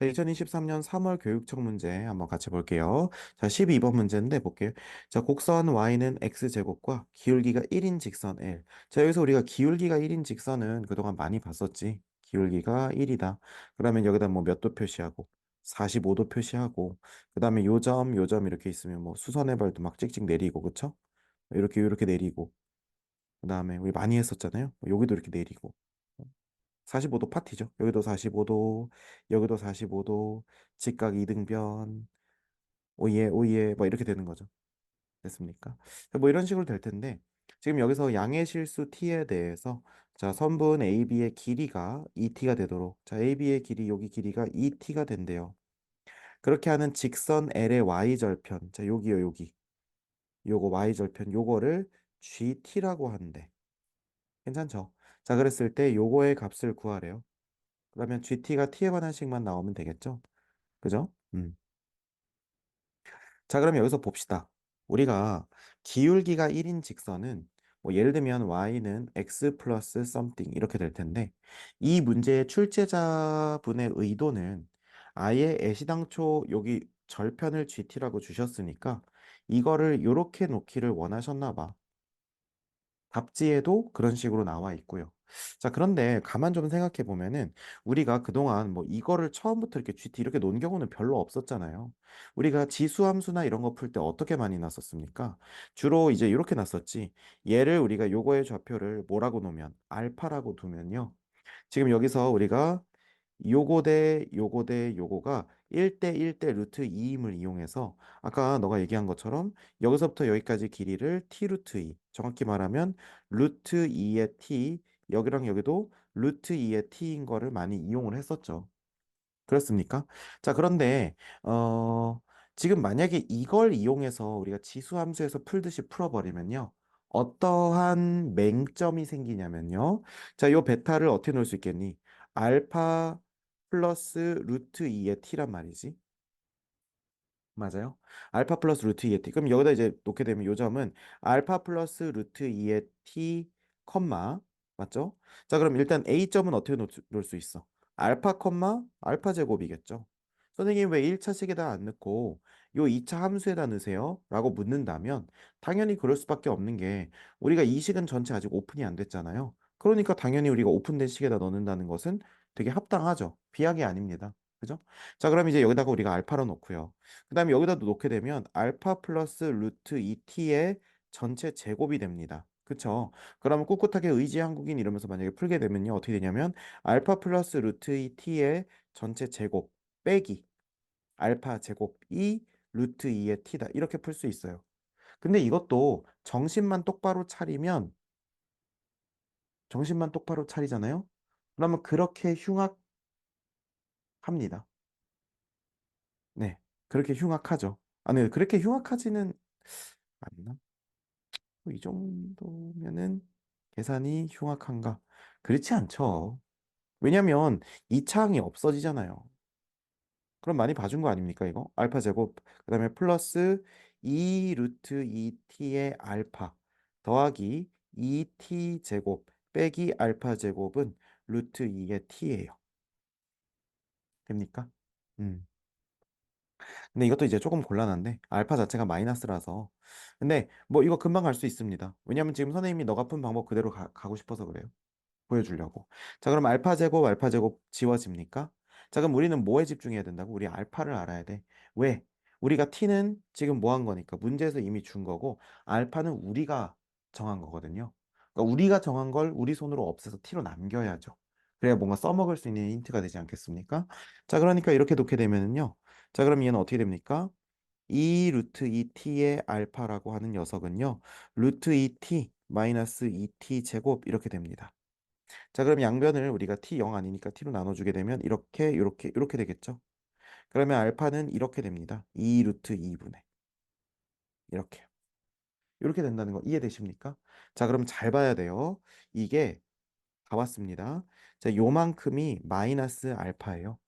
자, 2023년 3월 교육청 문제 한번 같이 볼게요. 자, 12번 문제인데 볼게요. 자, 곡선 y는 x제곱과 기울기가 1인 직선 L. 자, 여기서 우리가 기울기가 1인 직선은 그동안 많이 봤었지. 기울기가 1이다. 그러면 여기다 뭐 몇 도 표시하고 45도 표시하고 그다음에 요점 이렇게 있으면 뭐 수선의 발도 막 찍찍 내리고 그쵸? 이렇게 내리고 그다음에 우리 많이 했었잖아요. 여기도 이렇게 내리고 45도 파티죠. 여기도 45도, 여기도 45도, 직각 이등변, 오예, 오예, 뭐 이렇게 되는 거죠. 됐습니까? 뭐 이런 식으로 될 텐데, 지금 여기서 양의 실수 t에 대해서, 자, 선분 AB의 길이가 2t가 되도록, 자, AB의 길이, 여기 길이가 2t가 된대요. 그렇게 하는 직선 L의 y절편, 자, 여기요, 여기. 요거 y절편, 요거를 GT라고 하는데, 괜찮죠? 자, 그랬을 때 요거의 값을 구하래요. 그러면 GT가 T에 관한식만 나오면 되겠죠? 그죠? 자, 그럼 여기서 봅시다. 우리가 기울기가 1인 직선은 뭐 예를 들면 y는 x 플러스 something 이렇게 될 텐데 이 문제의 출제자분의 의도는 아예 애시당초 여기 절편을 GT라고 주셨으니까 이거를 요렇게 놓기를 원하셨나 봐. 답지에도 그런 식으로 나와 있고요. 자, 그런데 가만 좀 생각해 보면은 우리가 그동안 뭐 이거를 처음부터 이렇게 GT 이렇게 놓은 경우는 별로 없었잖아요. 우리가 지수함수나 이런 거 풀 때 어떻게 많이 났었습니까? 주로 이제 이렇게 났었지. 얘를 우리가 요거의 좌표를 뭐라고 놓으면 알파라고 두면요. 지금 여기서 우리가 요거 대 요거가 1대 1대 루트 2임을 이용해서 아까 너가 얘기한 것처럼 여기서부터 여기까지 길이를 t 루트 2 정확히 말하면 루트 2의 t 여기랑 여기도 루트 2의 t인 거를 많이 이용을 했었죠. 그렇습니까? 자, 그런데 어 지금 만약에 이걸 이용해서 우리가 지수함수에서 풀듯이 풀어버리면요. 어떠한 맹점이 생기냐면요. 자, 요 베타를 어떻게 놓을 수 있겠니? 알파 플러스 루트 2의 t란 말이지. 맞아요. 알파 플러스 루트 2의 t. 그럼 여기다 이제 놓게 되면 요 점은 알파 플러스 루트 2의 t, 컴마. 맞죠? 자, 그럼 일단 A점은 어떻게 놓을 수 있어? 알파, 컴마, 알파 제곱이겠죠. 선생님 왜 1차식에다 안 넣고 요 2차 함수에다 넣으세요? 라고 묻는다면 당연히 그럴 수밖에 없는 게 우리가 이 식은 전체 아직 오픈이 안 됐잖아요. 그러니까 당연히 우리가 오픈된 식에다 넣는다는 것은 되게 합당하죠. 비약이 아닙니다. 그죠? 자, 그럼 이제 여기다가 우리가 알파로 놓고요. 그 다음에 여기다 놓게 되면 알파 플러스 루트 2t의 전체 제곱이 됩니다. 그쵸? 그러면 꿋꿋하게 의지 한국인 이러면서 만약에 풀게 되면요. 어떻게 되냐면 알파 플러스 루트 2t의 전체 제곱 빼기 알파 제곱이 루트 2의 t다. 이렇게 풀 수 있어요. 근데 이것도 정신만 똑바로 차리잖아요. 그러면 그렇게 흉악합니다. 네. 그렇게 흉악하죠. 아, 네. 그렇게 흉악하지는 않나? 뭐이 정도면은 계산이 흉악한가? 그렇지 않죠. 왜냐면 이 차항이 없어지잖아요. 그럼 많이 봐준 거 아닙니까, 이거? 알파 제곱, 그다음에 플러스 2 루트 2t의 알파 더하기 2t 제곱 빼기 알파 제곱은 루트 2의 t예요. 됩니까? 음. 근데 이것도 이제 조금 곤란한데 알파 자체가 마이너스라서 근데 뭐 이거 금방 갈 수 있습니다. 왜냐면 지금 선생님이 너가 푼 방법 그대로 가고 싶어서 그래요. 보여주려고. 자, 그럼 알파 제곱 지워집니까? 자, 그럼 우리는 뭐에 집중해야 된다고? 우리 알파를 알아야 돼. 왜? 우리가 t는 지금 뭐 한 거니까 문제에서 이미 준 거고 알파는 우리가 정한 거거든요. 그러니까 우리가 정한 걸 우리 손으로 없애서 t로 남겨야죠. 그래야 뭔가 써먹을 수 있는 힌트가 되지 않겠습니까? 자, 그러니까 이렇게 놓게 되면은요. 자, 그럼 얘는 어떻게 됩니까? 2 루트 2t의 알파라고 하는 녀석은요. 루트 2t 마이너스 2t 제곱 이렇게 됩니다. 자, 그럼 양변을 우리가 t 0 아니니까 t로 나눠주게 되면 이렇게 되겠죠. 그러면 알파는 이렇게 됩니다. 2 루트 2분의 이렇게. 이렇게 된다는 거 이해되십니까? 자, 그럼 잘 봐야 돼요. 이게 다 왔습니다. 자, 요만큼이 마이너스 알파예요.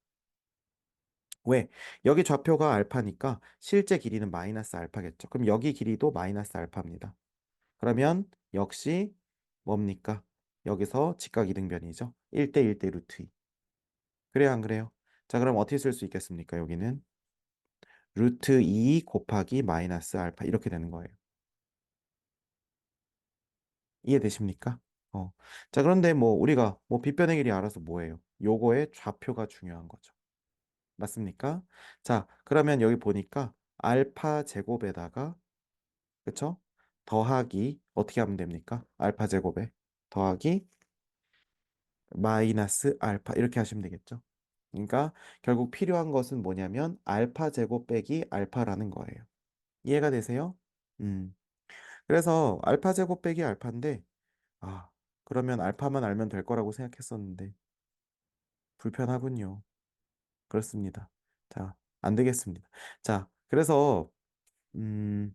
왜? 여기 좌표가 알파니까 실제 길이는 마이너스 알파겠죠. 그럼 여기 길이도 마이너스 알파입니다. 그러면 역시 뭡니까? 여기서 직각 이등변이죠. 1대 1대 루트 2. 그래요, 안 그래요? 자, 그럼 어떻게 쓸 수 있겠습니까? 여기는 루트 2 곱하기 마이너스 알파 이렇게 되는 거예요. 이해되십니까? 어. 자, 그런데 뭐 우리가 뭐 빗변의 길이 알아서 뭐예요? 요거의 좌표가 중요한 거죠. 맞습니까? 자, 그러면 여기 보니까 알파 제곱에다가 그쵸? 더하기 어떻게 하면 됩니까? 알파 제곱에 더하기 마이너스 알파 이렇게 하시면 되겠죠. 그러니까 결국 필요한 것은 뭐냐면 알파 제곱 빼기 알파라는 거예요. 이해가 되세요? 음. 그래서 알파 제곱 빼기 알파인데 아, 그러면 알파만 알면 될 거라고 생각했었는데 불편하군요. 그렇습니다. 자, 안 되겠습니다. 자, 그래서 음,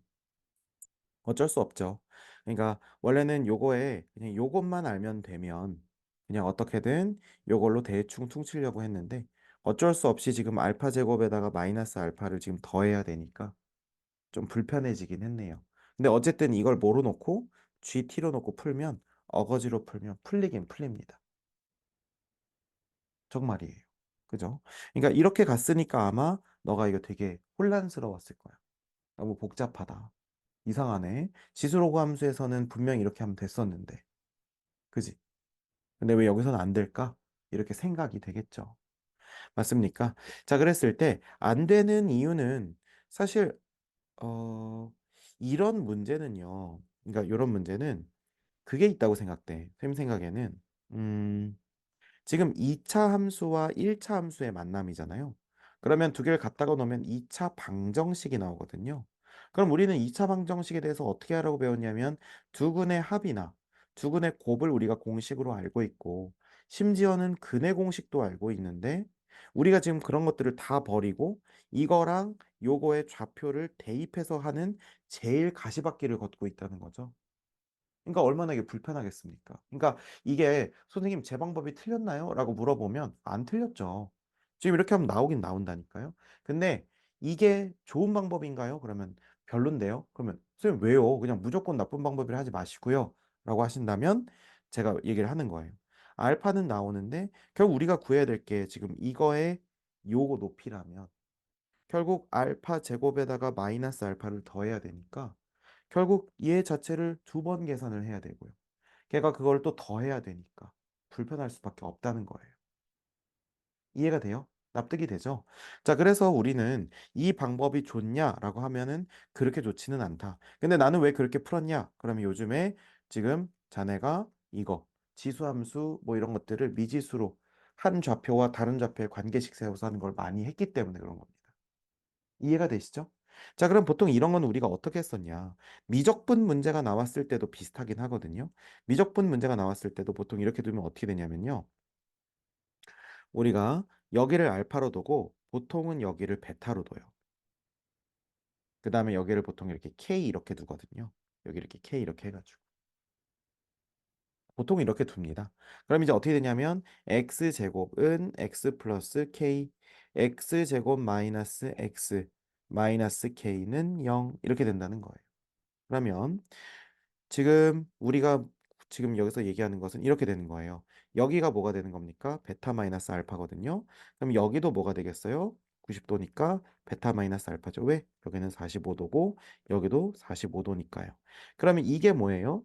어쩔 수 없죠. 그러니까 원래는 요거에 그냥 요것만 알면 되면 그냥 어떻게든 요걸로 대충 퉁치려고 했는데 어쩔 수 없이 지금 알파 제곱에다가 마이너스 알파를 지금 더해야 되니까 좀 불편해지긴 했네요. 근데 어쨌든 이걸 뭐로 놓고 GT로 놓고 풀면 어거지로 풀면 풀리긴 풀립니다. 정말이에요. 그죠? 그러니까 이렇게 갔으니까 아마 너가 이거 되게 혼란스러웠을 거야. 너무 복잡하다. 이상하네. 지수로그 함수에서는 분명히 이렇게 하면 됐었는데. 그지? 근데 왜 여기서는 안 될까? 이렇게 생각이 되겠죠. 맞습니까? 자, 그랬을 때 안 되는 이유는 사실 이런 문제는요. 그러니까 이런 문제는 그게 있다고 생각돼. 쌤 생각에는 음, 지금 2차 함수와 1차 함수의 만남이잖아요. 그러면 두 개를 갖다가 놓으면 2차 방정식이 나오거든요. 그럼 우리는 2차 방정식에 대해서 어떻게 하라고 배웠냐면 두근의 합이나 두근의 곱을 우리가 공식으로 알고 있고 심지어는 근의 공식도 알고 있는데 우리가 지금 그런 것들을 다 버리고 이거랑 요거의 좌표를 대입해서 하는 제일 가시밭길을 걷고 있다는 거죠. 그러니까 얼마나 이게 불편하겠습니까? 그러니까 이게 선생님 제 방법이 틀렸나요? 라고 물어보면 안 틀렸죠. 지금 이렇게 하면 나오긴 나온다니까요. 근데 이게 좋은 방법인가요? 그러면 별론데요. 그러면 선생님 왜요? 그냥 무조건 나쁜 방법이라 하지 마시고요. 라고 하신다면 제가 얘기를 하는 거예요. 알파는 나오는데 결국 우리가 구해야 될 게 지금 이거의 요거 높이라면 결국 알파 제곱에다가 마이너스 알파를 더해야 되니까 결국 얘 자체를 두 번 계산을 해야 되고요. 걔가 그걸 또 더해야 되니까 불편할 수밖에 없다는 거예요. 이해가 돼요? 납득이 되죠? 자, 그래서 우리는 이 방법이 좋냐라고 하면은 그렇게 좋지는 않다. 근데 나는 왜 그렇게 풀었냐? 그러면 요즘에 지금 자네가 이거 지수함수 뭐 이런 것들을 미지수로 한 좌표와 다른 좌표의 관계식 세워서 하는 걸 많이 했기 때문에 그런 겁니다. 이해가 되시죠? 자, 그럼 보통 이런 건 우리가 어떻게 했었냐? 미적분 문제가 나왔을 때도 비슷하긴 하거든요. 미적분 문제가 나왔을 때도 보통 이렇게 두면 어떻게 되냐면요. 우리가 여기를 알파로 두고 보통은 여기를 베타로 둬요. 그 다음에 여기를 보통 이렇게 K 이렇게 두거든요. 여기 이렇게 K 이렇게 해가지고. 보통 이렇게 둡니다. 그럼 이제 어떻게 되냐면 x제곱은 x 플러스 k, x제곱 마이너스 x 마이너스 k는 0 이렇게 된다는 거예요. 그러면 지금 우리가 지금 여기서 얘기하는 것은 이렇게 되는 거예요. 여기가 뭐가 되는 겁니까? 베타 마이너스 알파거든요. 그럼 여기도 뭐가 되겠어요? 90도니까 베타 마이너스 알파죠. 왜? 여기는 45도고 여기도 45도니까요. 그러면 이게 뭐예요?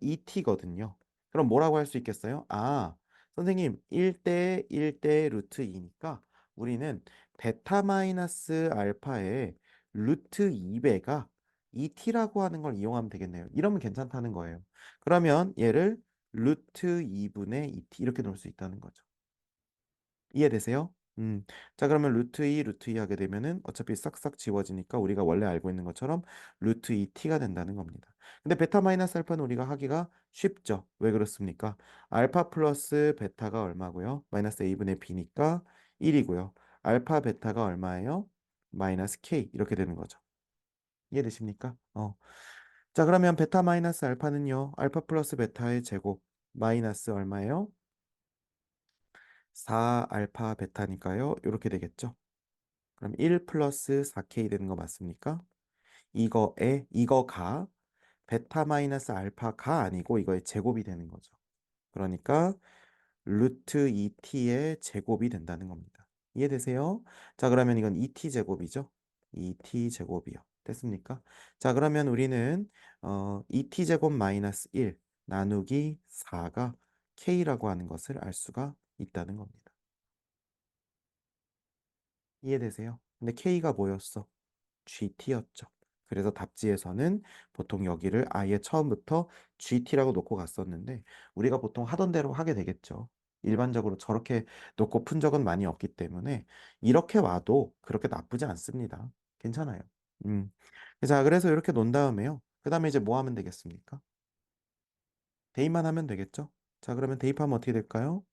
ET거든요. 그럼 뭐라고 할 수 있겠어요? 아, 선생님 1대 1대 루트 2니까 우리는 베타 마이너스 알파의 루트 2배가 ET라고 하는 걸 이용하면 되겠네요. 이러면 괜찮다는 거예요. 그러면 얘를 루트 2분의 ET 이렇게 놓을 수 있다는 거죠. 이해되세요? 자, 그러면 루트 2, 루트 2 하게 되면은 어차피 싹싹 지워지니까 우리가 원래 알고 있는 것처럼 루트 2t가 된다는 겁니다. 근데 베타 마이너스 알파는 우리가 하기가 쉽죠. 왜 그렇습니까? 알파 플러스 베타가 얼마고요? 마이너스 a분의 b니까 1이고요. 알파 베타가 얼마예요? 마이너스 k 이렇게 되는 거죠. 이해되십니까? 자, 그러면 베타 마이너스 알파는요. 알파 플러스 베타의 제곱 마이너스 얼마예요? 4 알파 베타니까요. 이렇게 되겠죠. 그럼 1 플러스 4K 되는 거 맞습니까? 이거가 베타 마이너스 알파가 아니고 이거의 제곱이 되는 거죠. 그러니까 루트 2t의 제곱이 된다는 겁니다. 이해되세요? 자, 그러면 이건 2t 제곱이죠? 2t 제곱이요. 됐습니까? 자, 그러면 우리는 2t 제곱 마이너스 1 나누기 4가 k라고 하는 것을 알 수가 있다는 겁니다. 이해되세요? 근데 k가 뭐였어? GT였죠. 그래서 답지에서는 보통 여기를 아예 처음부터 GT라고 놓고 갔었는데 우리가 보통 하던 대로 하게 되겠죠. 일반적으로 저렇게 놓고 푼 적은 많이 없기 때문에 이렇게 와도 그렇게 나쁘지 않습니다. 괜찮아요. 음. 자, 그래서 이렇게 놓은 다음에요. 그 다음에 이제 뭐 하면 되겠습니까? 대입만 하면 되겠죠? 자, 그러면 대입하면 어떻게 될까요?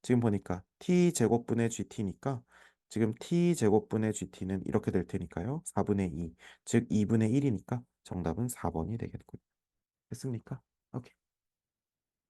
지금 보니까 t제곱분의 gt니까 지금 t제곱분의 gt는 이렇게 될 테니까요. 4분의 2, 즉 2분의 1이니까 정답은 4번이 되겠군요. 됐습니까?